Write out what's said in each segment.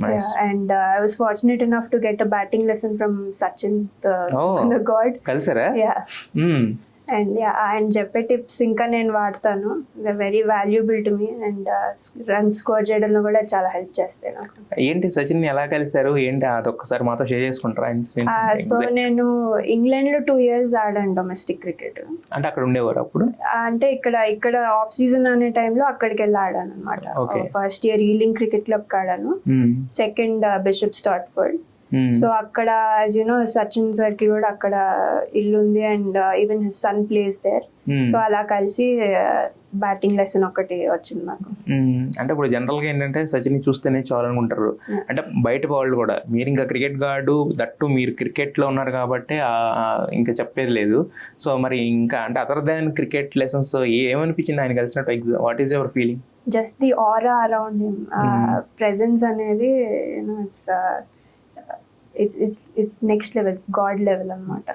Nice. Yeah, and I was fortunate enough to get a batting lesson from Sachin, the god. కలిసారా? Yeah. And yeah, ఆయన చెప్పే tips ఇంకా నేను వాడతాను. They very valuable to me and run score చేయడంలో కూడా చాలా help చేస్తాయి నాకు. ఏంటి సచిన్ ఎలా కలిసారు ఏంటి అదొక్కసారి మాతో షేర్ చేసుకుంటారా ఇన్సిడెంట్? సో నేను ఇంగ్లాండ్ లో 2 years ఆడాను డొమెస్టిక్ క్రికెట్. అంటే అక్కడ ఉండేవారు అప్పుడు? అంటే ఇక్కడ ఆఫ్ సీజన్ అనే టైంలో అక్కడికి వెళ్ళి ఆడాను అనమాట. First year Ealing cricket club ఆడాను, సెకండ్ బిషప్ స్టాట్ఫర్డ్. సో అక్కడ as you know Sachin sir కి కూడా అక్కడ ఇల్లు ఉంది and even his son plays there. So అలా కలిసి బ్యాటింగ్ లెసన్ ఒకటి వచ్చింది నాకు. అంటే ఇప్పుడు జనరల్ గా ఏంటంటే సచిన్ చూస్తేనే చాలనుకుంటారు, అంటే బయట వాళ్ళు కూడా. మీరు ఇంకా క్రికెట్ గాడు దట్టు మీరు క్రికెట్ లో ఉన్నారు కాబట్టి ఇంకా చెప్పేది లేదు. సో మరి ఇంకా అంటే అదర్ దాన్ క్రికెట్ లెసన్స్ ఏమనిపించింది ఆయన కలిసినట్టు? What is your feeling? Just the aura around him, presence అనేది you know it's next level, it's god level అన్నమాట.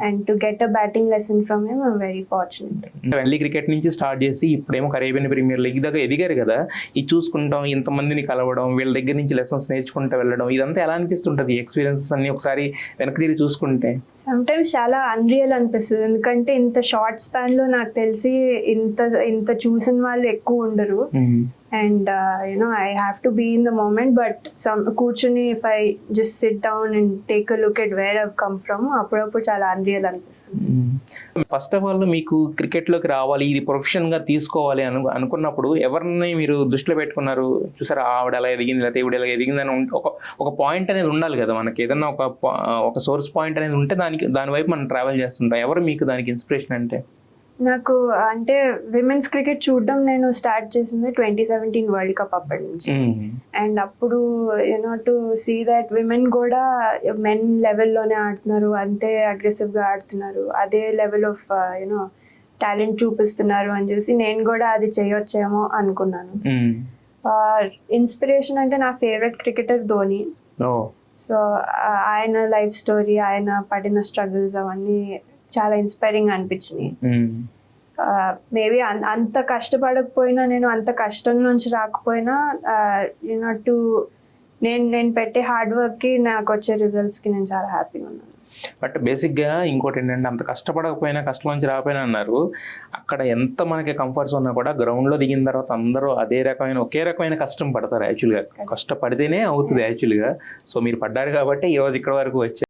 And to get a batting lesson from him, I'm very fortunate. వెళ్ళి cricket నుంచి start చేసి ఇప్పుడేమో Arabian premier league దాకా ఎదిగారు కదా. ఇది చూసుకుంటాం, ఇంతమందిని కలవడం, వీళ్ళ దగ్గర నుంచి లెసన్స్ నేర్చుకుంటూ వెళ్ళడం, ఇదంతా ఎలా అనిపిస్తుంటది? ఎక్స్పీరియన్సెస్ అన్ని ఒకసారి వెనక్కి తిరిగి చూసుకుంటే సమ్టైమ్స్ చాలా అన్రియల్ అనిపిస్తుంది. ఎందుకంటే ఇంత షార్ట్ స్పాన్ లో నాకు తెలిసి ఇంత చూసిన వాళ్ళు ఎక్కువ ఉండరు. And I have to be in the moment, but కూర్చుని if I just sit down and take a look at where I've come from, అప్పుడప్పుడు చాలా అన్రియల్ అనిపిస్తుంది. ఫస్ట్ ఆఫ్ ఆల్ మీకు క్రికెట్ లోకి రావాలి, ఇది ప్రొఫెషన్ గా తీసుకోవాలి అనుకున్నప్పుడు ఎవరిని మీరు దృష్టిలో పెట్టుకున్నారు? చూసారా ఆవిడ ఎలా ఎదిగింది లేకపోతే ఈవిడ ఎలా ఎదిగింది అని ఒక పాయింట్ అనేది ఉండాలి కదా మనకి. ఏదన్నా ఒక సోర్స్ పాయింట్ అనేది ఉంటే దాని వైపు మనం ట్రావెల్ చేస్తుంటాం. ఎవరు మీకు దానికి ఇన్స్పిరేషన్? అంటే నాకు అంటే విమెన్స్ క్రికెట్ చూడడం నేను స్టార్ట్ చేసింది 2017 వరల్డ్ కప్ అప్పటి నుంచి. అండ్ అప్పుడు టు సీ దట్ విమెన్ కూడా మెన్ లెవెల్లోనే ఆడుతున్నారు, అంతే అగ్రెసివ్ గా ఆడుతున్నారు, అదే లెవెల్ ఆఫ్ టాలెంట్ చూపిస్తున్నారు అని చూసి నేను కూడా అది చేయొచ్చేమో అనుకున్నాను. ఇన్స్పిరేషన్ అంటే నా ఫేవరెట్ క్రికెటర్ ధోని. సో ఆయన లైఫ్ స్టోరీ, ఆయన పడిన స్ట్రగుల్స్ అవన్నీ చాలా ఇన్స్పైరింగ్ అనిపించినాయి. మేబీ అంత కష్టపడకపోయినా, నేను అంత కష్టం నుంచి రాకపోయినా నేను పెట్టే హార్డ్ వర్క్ కి నాకు వచ్చే రిజల్ట్స్ కి నేను చాలా హ్యాపీగా ఉన్నాను. బట్ బేసిక్గా ఇంకోటి ఏంటంటే అంత కష్టపడకపోయినా, కష్టం నుంచి రాకపోయినా అన్నారు. అక్కడ ఎంత మనకి కంఫర్ట్స్ ఉన్నా కూడా గ్రౌండ్లో దిగిన తర్వాత అందరూ ఒకే రకమైన కష్టం పడతారు యాక్చువల్గా. కష్టపడితేనే అవుతుంది యాక్చువల్గా. సో మీరు పడ్డారు కాబట్టి ఈరోజు ఇక్కడ వరకు వచ్చారు.